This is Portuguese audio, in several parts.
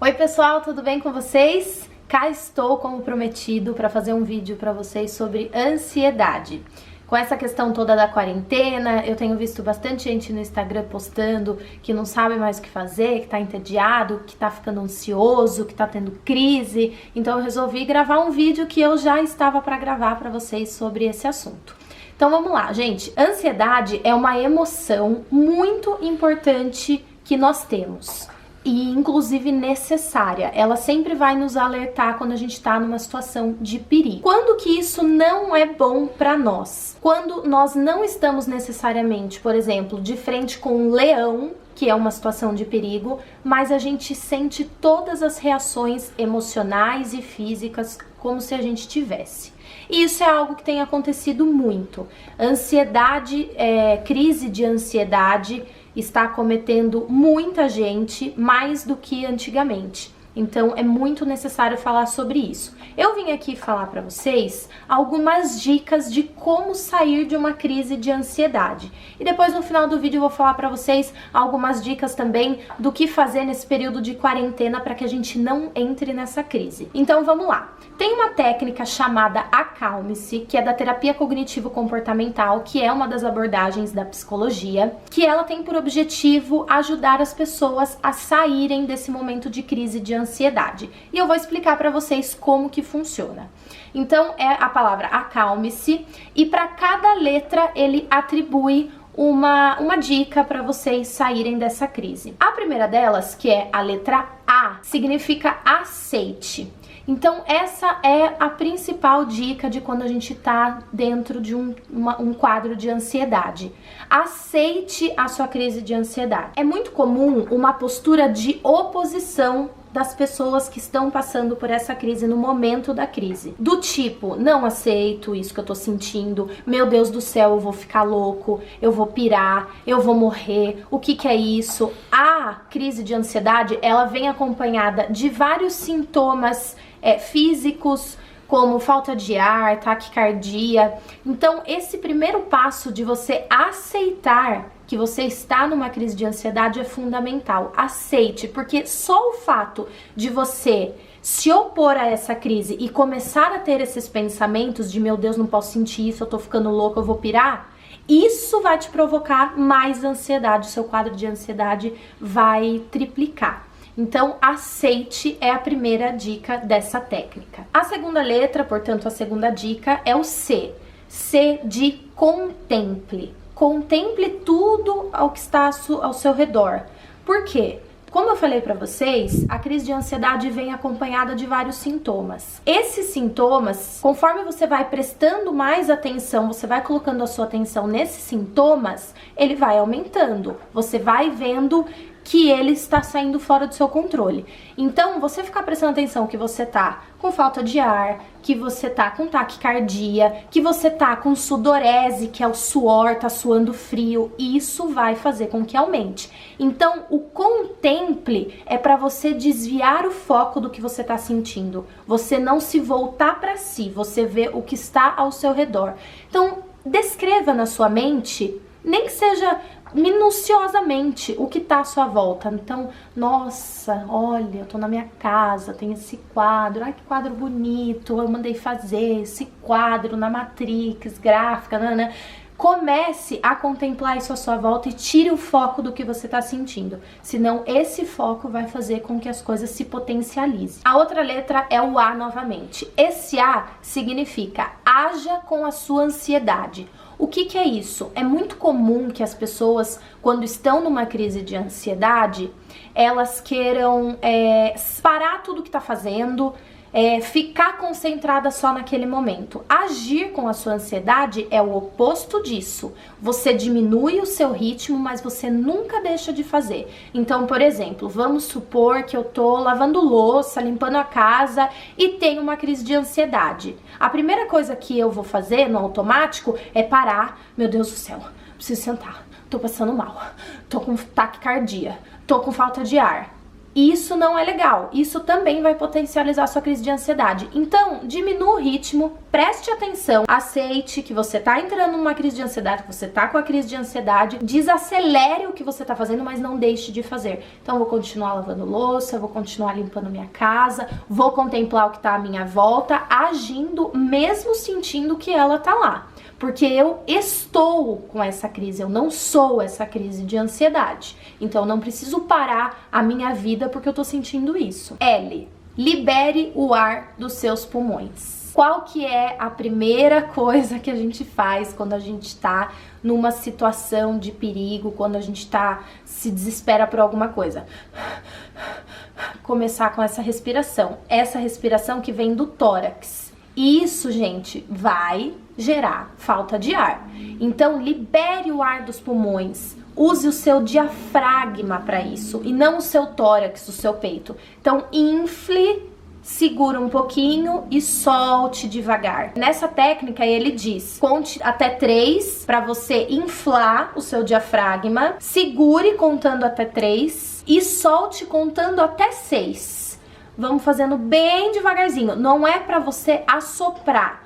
Oi pessoal, tudo bem com vocês? Cá estou, como prometido, para fazer um vídeo para vocês sobre ansiedade. Com essa questão toda da quarentena, eu tenho visto bastante gente no Instagram postando que não sabe mais o que fazer, que tá entediado, que tá ficando ansioso, que tá tendo crise. Então eu resolvi gravar um vídeo que eu já estava para gravar para vocês sobre esse assunto. Então vamos lá, gente. Ansiedade é uma emoção muito importante que nós temos. E inclusive necessária, ela sempre vai nos alertar quando a gente está numa situação de perigo. Quando que isso não é bom para nós? Quando nós não estamos necessariamente, por exemplo, de frente com um leão, que é uma situação de perigo, mas a gente sente todas as reações emocionais e físicas como se a gente tivesse. E isso é algo que tem acontecido muito. Ansiedade, crise de ansiedade está acometendo muita gente, mais do que antigamente. Então é muito necessário falar sobre isso. Eu vim aqui falar para vocês algumas dicas de como sair de uma crise de ansiedade. E depois no final do vídeo eu vou falar para vocês algumas dicas também do que fazer nesse período de quarentena para que a gente não entre nessa crise. Então vamos lá. Tem uma técnica chamada Acalme-se, que é da terapia cognitivo-comportamental, que é uma das abordagens da psicologia, que ela tem por objetivo ajudar as pessoas a saírem desse momento de crise de ansiedade. E eu vou explicar para vocês como que funciona. Então é a palavra acalme-se, e para cada letra ele atribui uma dica para vocês saírem dessa crise. A primeira delas, que é a letra A, significa aceite. Então essa é a principal dica de quando a gente tá dentro de um quadro de ansiedade. Aceite a sua crise de ansiedade. É muito comum uma postura de oposição das pessoas que estão passando por essa crise no momento da crise. Do tipo, não aceito isso que eu tô sentindo, meu Deus do céu, eu vou ficar louco, eu vou pirar, eu vou morrer, o que é isso? A crise de ansiedade, ela vem acompanhada de vários sintomas físicos, como falta de ar, taquicardia. Então, esse primeiro passo de você aceitar que você está numa crise de ansiedade é fundamental. Aceite, porque só o fato de você se opor a essa crise e começar a ter esses pensamentos de meu Deus, não posso sentir isso, eu tô ficando louco, eu vou pirar, isso vai te provocar mais ansiedade, o seu quadro de ansiedade vai triplicar. Então, aceite é a primeira dica dessa técnica. A segunda letra, portanto, a segunda dica é o C. C de contemple. Contemple tudo ao que está ao seu redor. Por quê? Como eu falei para vocês, a crise de ansiedade vem acompanhada de vários sintomas. Esses sintomas, conforme você vai prestando mais atenção, você vai colocando a sua atenção nesses sintomas, ele vai aumentando. Você vai vendo que ele está saindo fora do seu controle. Então, você ficar prestando atenção que você tá com falta de ar, que você tá com taquicardia, que você tá com sudorese, que é o suor, tá suando frio, isso vai fazer com que aumente. Então, o contemple é para você desviar o foco do que você tá sentindo. Você não se voltar para si, você vê o que está ao seu redor. Então, descreva na sua mente, nem que seja minuciosamente o que tá à sua volta. Então, nossa, olha, eu tô na minha casa, tem esse quadro, ai que quadro bonito, eu mandei fazer esse quadro na Matrix gráfica, né? Comece a contemplar isso à sua volta e tire o foco do que você está sentindo. Senão esse foco vai fazer com que as coisas se potencializem. A outra letra é o A novamente. Esse A significa haja com a sua ansiedade. O que é isso? É muito comum que as pessoas, quando estão numa crise de ansiedade, elas queiram parar tudo que está fazendo, ficar concentrada só naquele momento. Agir com a sua ansiedade é o oposto disso. Você diminui o seu ritmo, mas você nunca deixa de fazer. Então, por exemplo, vamos supor que eu tô lavando louça, limpando a casa e tenho uma crise de ansiedade. A primeira coisa que eu vou fazer no automático é parar. Meu Deus do céu, preciso sentar. Tô passando mal. Tô com taquicardia. Tô com falta de ar. Isso não é legal, isso também vai potencializar a sua crise de ansiedade. Então, diminua o ritmo, preste atenção, aceite que você tá entrando numa crise de ansiedade, que você tá com a crise de ansiedade, desacelere o que você tá fazendo, mas não deixe de fazer. Então, eu vou continuar lavando louça, vou continuar limpando minha casa, vou contemplar o que tá à minha volta, agindo, mesmo sentindo que ela tá lá. Porque eu estou com essa crise, eu não sou essa crise de ansiedade. Então, eu não preciso parar a minha vida porque eu tô sentindo isso. L. Libere o ar dos seus pulmões. Qual que é a primeira coisa que a gente faz quando a gente tá numa situação de perigo, quando a gente se desespera por alguma coisa? Começar com essa respiração que vem do tórax. Isso, gente, vai gerar falta de ar. Então, libere o ar dos pulmões. Use o seu diafragma para isso e não o seu tórax, o seu peito. Então, infle, segura um pouquinho e solte devagar. Nessa técnica, ele diz: conte até 3 para você inflar o seu diafragma, segure contando até 3 e solte contando até 6. Vamos fazendo bem devagarzinho. Não é pra você assoprar.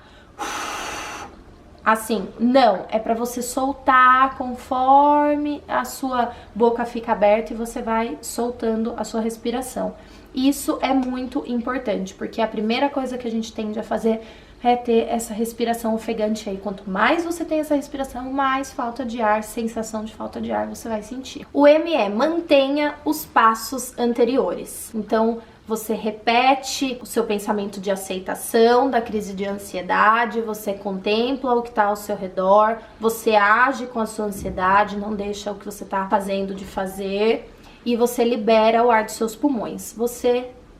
Assim, não. É pra você soltar conforme a sua boca fica aberta e você vai soltando a sua respiração. Isso é muito importante, porque a primeira coisa que a gente tende a fazer é ter essa respiração ofegante aí. Quanto mais você tem essa respiração, mais falta de ar, sensação de falta de ar você vai sentir. O M é: mantenha os passos anteriores. Então, você repete o seu pensamento de aceitação da crise de ansiedade, você contempla o que está ao seu redor, você age com a sua ansiedade, não deixa o que você está fazendo de fazer e você libera o ar dos seus pulmões.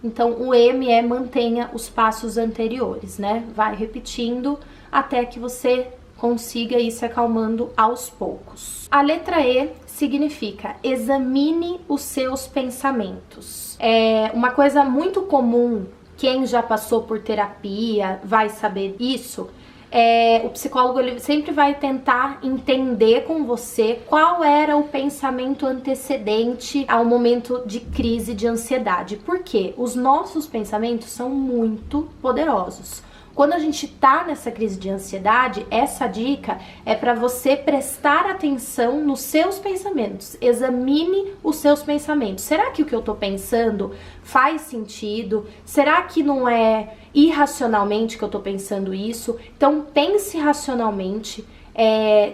Então, o M é: mantenha os passos anteriores, né? Vai repetindo até que você consiga ir se acalmando aos poucos. A letra E significa: examine os seus pensamentos. É uma coisa muito comum, quem já passou por terapia vai saber isso. O psicólogo ele sempre vai tentar entender com você qual era o pensamento antecedente ao momento de crise de ansiedade. Porque os nossos pensamentos são muito poderosos. Quando a gente tá nessa crise de ansiedade, essa dica é para você prestar atenção nos seus pensamentos. Examine os seus pensamentos. Será que o que eu tô pensando faz sentido? Será que não é irracionalmente que eu tô pensando isso? Então pense racionalmente.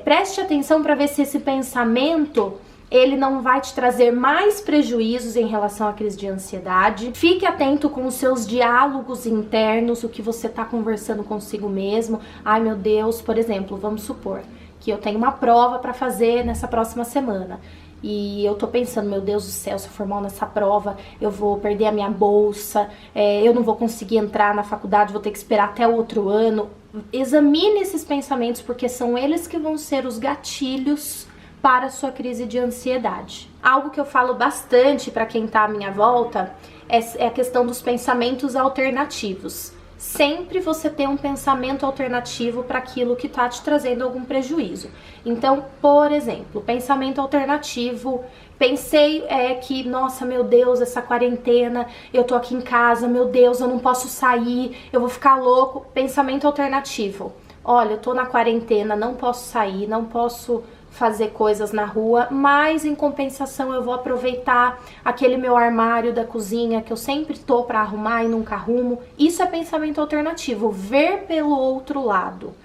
Preste atenção para ver se esse pensamento ele não vai te trazer mais prejuízos em relação à crise de ansiedade. Fique atento com os seus diálogos internos, o que você tá conversando consigo mesmo. Ai, meu Deus, por exemplo, vamos supor que eu tenho uma prova para fazer nessa próxima semana. E eu tô pensando, meu Deus do céu, se eu for mal nessa prova, eu vou perder a minha bolsa, eu não vou conseguir entrar na faculdade, vou ter que esperar até o outro ano. Examine esses pensamentos, porque são eles que vão ser os gatilhos para a sua crise de ansiedade. Algo que eu falo bastante para quem tá à minha volta é a questão dos pensamentos alternativos. Sempre você tem um pensamento alternativo para aquilo que tá te trazendo algum prejuízo. Então, por exemplo, pensamento alternativo, pensei que, nossa, meu Deus, essa quarentena, eu tô aqui em casa, meu Deus, eu não posso sair, eu vou ficar louco. Pensamento alternativo: olha, eu tô na quarentena, não posso sair, não posso fazer coisas na rua, mas em compensação eu vou aproveitar aquele meu armário da cozinha que eu sempre tô para arrumar e nunca arrumo. Isso é pensamento alternativo, ver pelo outro lado.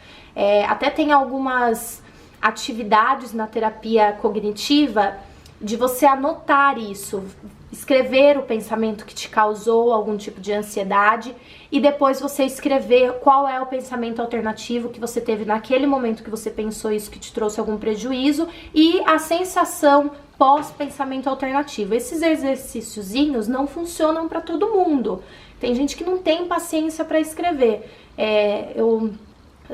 Até tem algumas atividades na terapia cognitiva de você anotar isso, escrever o pensamento que te causou algum tipo de ansiedade e depois você escrever qual é o pensamento alternativo que você teve naquele momento que você pensou isso, que te trouxe algum prejuízo, e a sensação pós-pensamento alternativo. Esses exercíciozinhos não funcionam para todo mundo. Tem gente que não tem paciência para escrever. Eu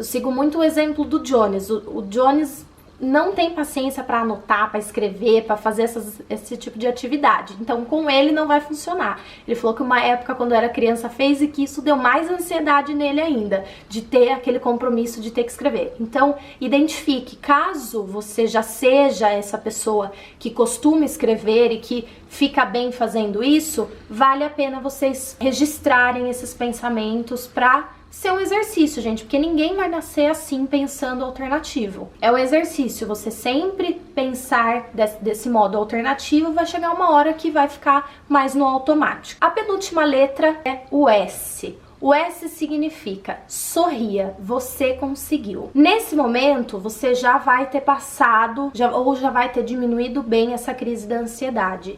sigo muito o exemplo do Jones. O Jones não tem paciência para anotar, para escrever, para fazer esse tipo de atividade. Então, com ele não vai funcionar. Ele falou que uma época, quando era criança, fez e que isso deu mais ansiedade nele ainda, de ter aquele compromisso de ter que escrever. Então, identifique, caso você já seja essa pessoa que costuma escrever e que fica bem fazendo isso, vale a pena vocês registrarem esses pensamentos para ser um exercício, gente, porque ninguém vai nascer assim pensando alternativo. É um exercício, você sempre pensar desse modo alternativo, vai chegar uma hora que vai ficar mais no automático. A penúltima letra é o S. O S significa sorria, você conseguiu. Nesse momento, você já vai ter passado, ou já vai ter diminuído bem essa crise da ansiedade.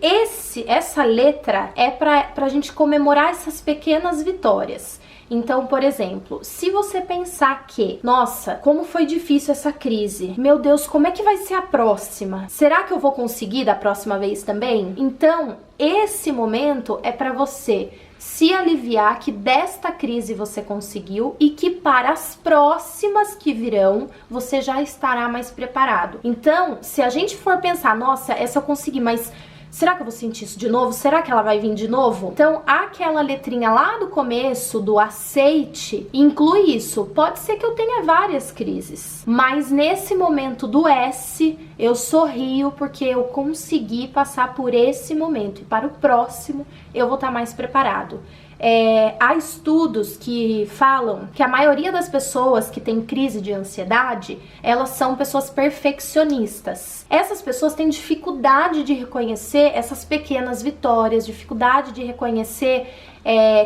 Essa letra é pra gente comemorar essas pequenas vitórias. Então, por exemplo, se você pensar que, nossa, como foi difícil essa crise, meu Deus, como é que vai ser a próxima? Será que eu vou conseguir da próxima vez também? Então, esse momento é para você se aliviar que desta crise você conseguiu e que para as próximas que virão, você já estará mais preparado. Então, se a gente for pensar, nossa, essa eu consegui, mas será que eu vou sentir isso de novo? Será que ela vai vir de novo? Então, aquela letrinha lá do começo, do aceite, inclui isso. Pode ser que eu tenha várias crises, mas nesse momento do S, eu sorrio porque eu consegui passar por esse momento. E para o próximo, eu vou estar mais preparado. Há estudos que falam que a maioria das pessoas que tem crise de ansiedade, elas são pessoas perfeccionistas. Essas pessoas têm dificuldade de reconhecer essas pequenas vitórias, dificuldade de reconhecer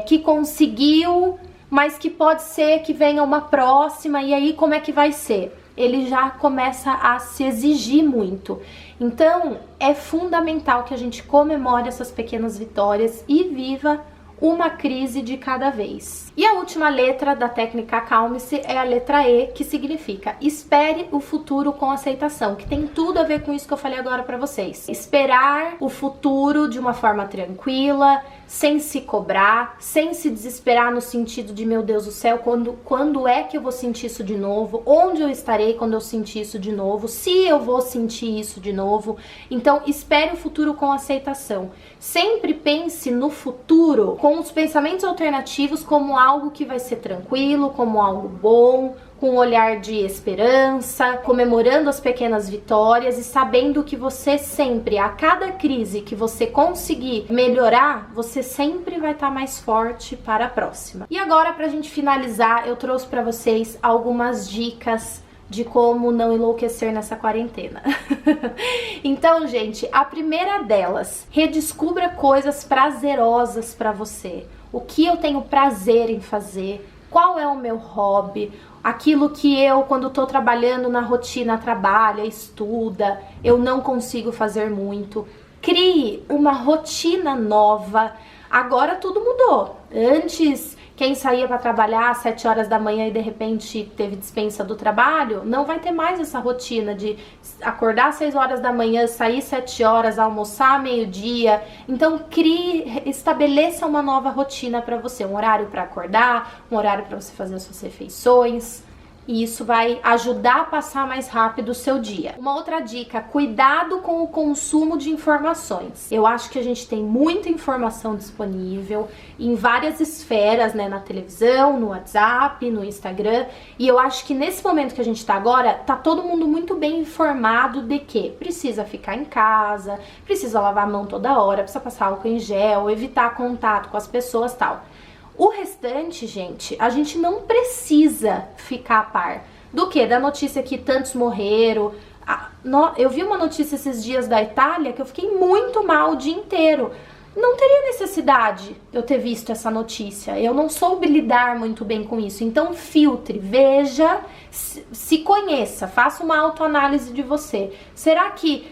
que conseguiu, mas que pode ser que venha uma próxima, e aí como é que vai ser? Ele já começa a se exigir muito. Então, é fundamental que a gente comemore essas pequenas vitórias e viva uma crise de cada vez. E a última letra da técnica Acalme-se é a letra E, que significa espere o futuro com aceitação, que tem tudo a ver com isso que eu falei agora pra vocês. Esperar o futuro de uma forma tranquila, sem se cobrar, sem se desesperar no sentido de, meu Deus do céu, quando é que eu vou sentir isso de novo? Onde eu estarei quando eu sentir isso de novo? Se eu vou sentir isso de novo? Então, espere o futuro com aceitação. Sempre pense no futuro com os pensamentos alternativos como algo que vai ser tranquilo, como algo bom, com um olhar de esperança, comemorando as pequenas vitórias e sabendo que você sempre, a cada crise que você conseguir melhorar, você sempre vai estar mais forte para a próxima. E agora, pra gente finalizar, eu trouxe pra vocês algumas dicas de como não enlouquecer nessa quarentena. Então, gente, a primeira delas, redescubra coisas prazerosas pra você. O que eu tenho prazer em fazer? Qual é o meu hobby? Aquilo que eu, quando tô trabalhando na rotina, trabalha, estuda, eu não consigo fazer muito. Crie uma rotina nova. Agora tudo mudou. Antes, quem saía para trabalhar às 7 horas da manhã e de repente teve dispensa do trabalho, não vai ter mais essa rotina de acordar às 6 horas da manhã, sair 7 horas, almoçar meio-dia. Então estabeleça uma nova rotina para você, um horário para acordar, um horário para você fazer as suas refeições. E isso vai ajudar a passar mais rápido o seu dia. Uma outra dica, cuidado com o consumo de informações. Eu acho que a gente tem muita informação disponível em várias esferas, né? Na televisão, no WhatsApp, no Instagram. E eu acho que nesse momento que a gente tá agora, tá todo mundo muito bem informado de que precisa ficar em casa, precisa lavar a mão toda hora, precisa passar álcool em gel, evitar contato com as pessoas e tal. O restante, gente, a gente não precisa ficar a par do que? Da notícia que tantos morreram. Eu vi uma notícia esses dias da Itália que eu fiquei muito mal o dia inteiro. Não teria necessidade de eu ter visto essa notícia. Eu não soube lidar muito bem com isso. Então filtre, veja, se conheça, faça uma autoanálise de você. Será que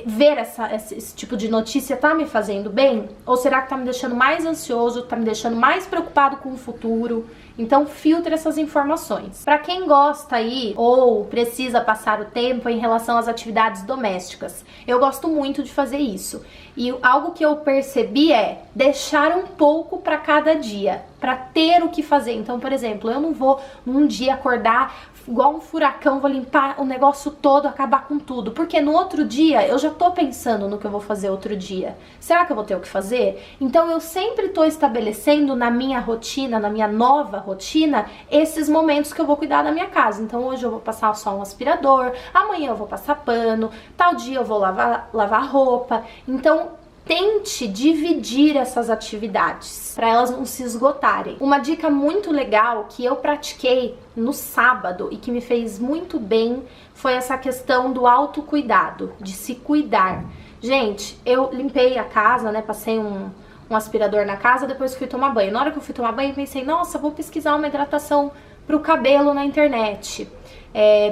ver esse tipo de notícia tá me fazendo bem? Ou será que tá me deixando mais ansioso, tá me deixando mais preocupado com o futuro? Então filtre essas informações. Para quem gosta aí ou precisa passar o tempo em relação às atividades domésticas, eu gosto muito de fazer isso. E algo que eu percebi é deixar um pouco para cada dia, para ter o que fazer. Então, por exemplo, eu não vou num dia acordar, igual um furacão, vou limpar o negócio todo, acabar com tudo. Porque no outro dia, eu já tô pensando no que eu vou fazer outro dia. Será que eu vou ter o que fazer? Então eu sempre tô estabelecendo na minha rotina, na minha nova rotina, esses momentos que eu vou cuidar da minha casa. Então hoje eu vou passar só um aspirador, amanhã eu vou passar pano, tal dia eu vou lavar roupa. Então tente dividir essas atividades para elas não se esgotarem. Uma dica muito legal que eu pratiquei no sábado e que me fez muito bem foi essa questão do autocuidado, de se cuidar. Gente, eu limpei a casa, né? Passei um aspirador na casa, depois fui tomar banho. Na hora que eu fui tomar banho, pensei, nossa, vou pesquisar uma hidratação pro cabelo na internet.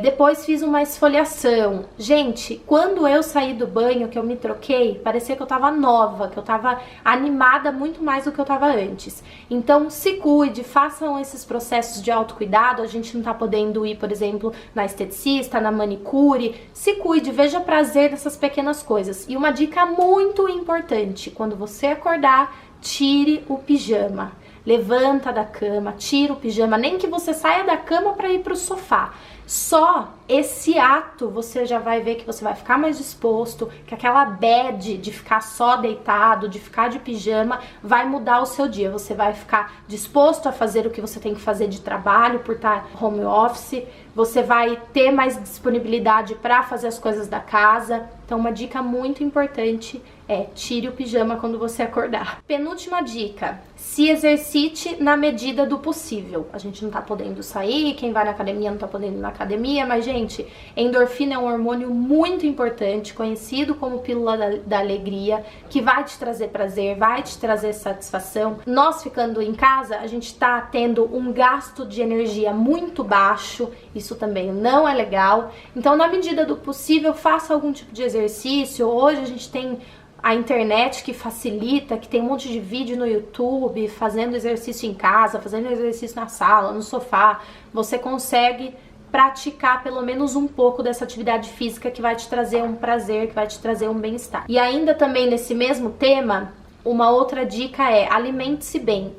Depois fiz uma esfoliação. Gente, quando eu saí do banho, que eu me troquei, parecia que eu tava nova, que eu tava animada muito mais do que eu tava antes. Então se cuide, façam esses processos de autocuidado. A gente não tá podendo ir, por exemplo, na esteticista, na manicure. Se cuide, veja prazer nessas pequenas coisas. E uma dica muito importante, quando você acordar, tire o pijama. Levanta da cama, tira o pijama, nem que você saia da cama para ir pro sofá. Só esse ato você já vai ver que você vai ficar mais disposto, que aquela bad de ficar só deitado, de ficar de pijama, vai mudar o seu dia. Você vai ficar disposto a fazer o que você tem que fazer de trabalho por estar home office, você vai ter mais disponibilidade para fazer as coisas da casa. Então uma dica muito importante é tire o pijama quando você acordar. Penúltima dica, se exercite na medida do possível. A gente não tá podendo sair, quem vai na academia não tá podendo ir na academia, mas gente, endorfina é um hormônio muito importante, conhecido como pílula da alegria, que vai te trazer prazer, vai te trazer satisfação. Nós ficando em casa, a gente tá tendo um gasto de energia muito baixo, isso também não é legal. Então, na medida do possível, faça algum tipo de exercício. Hoje a gente tem a internet que facilita, que tem um monte de vídeo no YouTube, fazendo exercício em casa, fazendo exercício na sala, no sofá. Você consegue praticar pelo menos um pouco dessa atividade física que vai te trazer um prazer, que vai te trazer um bem-estar. E ainda também nesse mesmo tema, uma outra dica é alimente-se bem.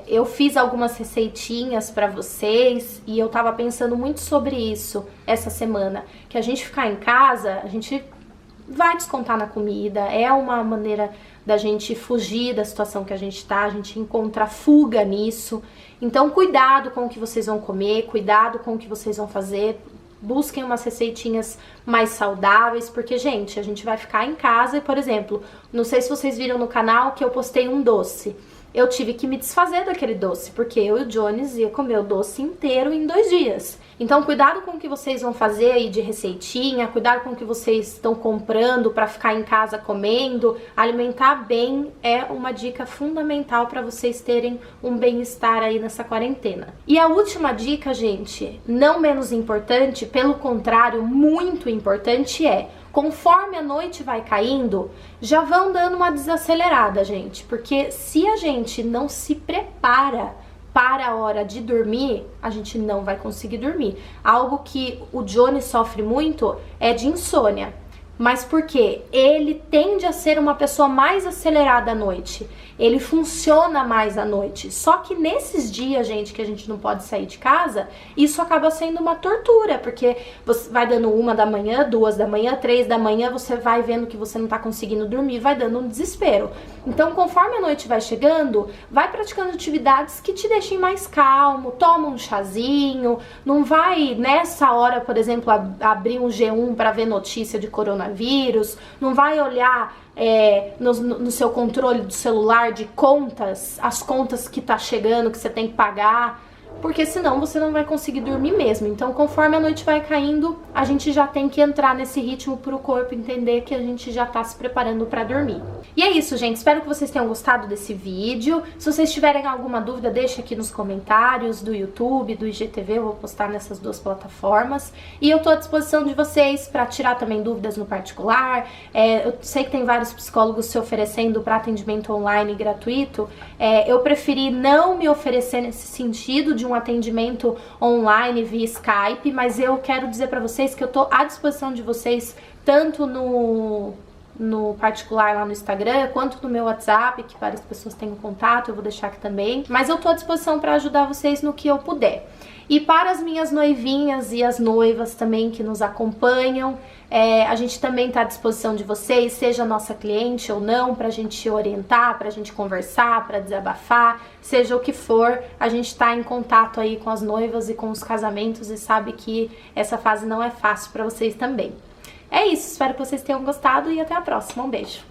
Eu fiz algumas receitinhas para vocês e eu tava pensando muito sobre isso essa semana, que a gente ficar em casa, a gente vai descontar na comida, é uma maneira da gente fugir da situação que a gente tá, a gente encontrar fuga nisso. Então cuidado com o que vocês vão comer, cuidado com o que vocês vão fazer, busquem umas receitinhas mais saudáveis, porque, gente, a gente vai ficar em casa e, por exemplo, não sei se vocês viram no canal que eu postei um doce. Eu tive que me desfazer daquele doce, porque eu e o Jones ia comer o doce inteiro em 2 dias. Então, cuidado com o que vocês vão fazer aí de receitinha, cuidado com o que vocês estão comprando para ficar em casa comendo. Alimentar bem é uma dica fundamental para vocês terem um bem-estar aí nessa quarentena. E a última dica, gente, não menos importante, pelo contrário, muito importante conforme a noite vai caindo, já vão dando uma desacelerada, gente. Porque se a gente não se prepara para a hora de dormir, a gente não vai conseguir dormir. Algo que o Johnny sofre muito é de insônia. Mas por quê? Ele tende a ser uma pessoa mais acelerada à noite. Ele funciona mais à noite. Só que nesses dias, gente, que a gente não pode sair de casa, isso acaba sendo uma tortura, porque você vai dando 1 da manhã, 2 da manhã, 3 da manhã, você vai vendo que você não tá conseguindo dormir, vai dando um desespero. Então, conforme a noite vai chegando, vai praticando atividades que te deixem mais calmo, toma um chazinho, não vai nessa hora, por exemplo, abrir um G1 para ver notícia de coronavírus, não vai olhar no seu controle do celular de contas, as contas que tá chegando, que você tem que pagar, porque senão você não vai conseguir dormir mesmo. Então, conforme a noite vai caindo, a gente já tem que entrar nesse ritmo pro corpo entender que a gente já tá se preparando pra dormir. E é isso, gente. Espero que vocês tenham gostado desse vídeo. Se vocês tiverem alguma dúvida, deixa aqui nos comentários do YouTube, do IGTV, eu vou postar nessas 2 plataformas. E eu tô à disposição de vocês pra tirar também dúvidas no particular. Eu sei que tem vários psicólogos se oferecendo para atendimento online gratuito. Eu preferi não me oferecer nesse sentido de um atendimento online via Skype, mas eu quero dizer para vocês que eu tô à disposição de vocês tanto no no particular lá no Instagram, quanto no meu WhatsApp, que várias pessoas têm contato, eu vou deixar aqui também. Mas eu tô à disposição para ajudar vocês no que eu puder. E para as minhas noivinhas e as noivas também que nos acompanham, a gente também está à disposição de vocês, seja nossa cliente ou não, para a gente orientar, para a gente conversar, para desabafar, seja o que for, a gente está em contato aí com as noivas e com os casamentos e sabe que essa fase não é fácil para vocês também. É isso, espero que vocês tenham gostado e até a próxima. Um beijo!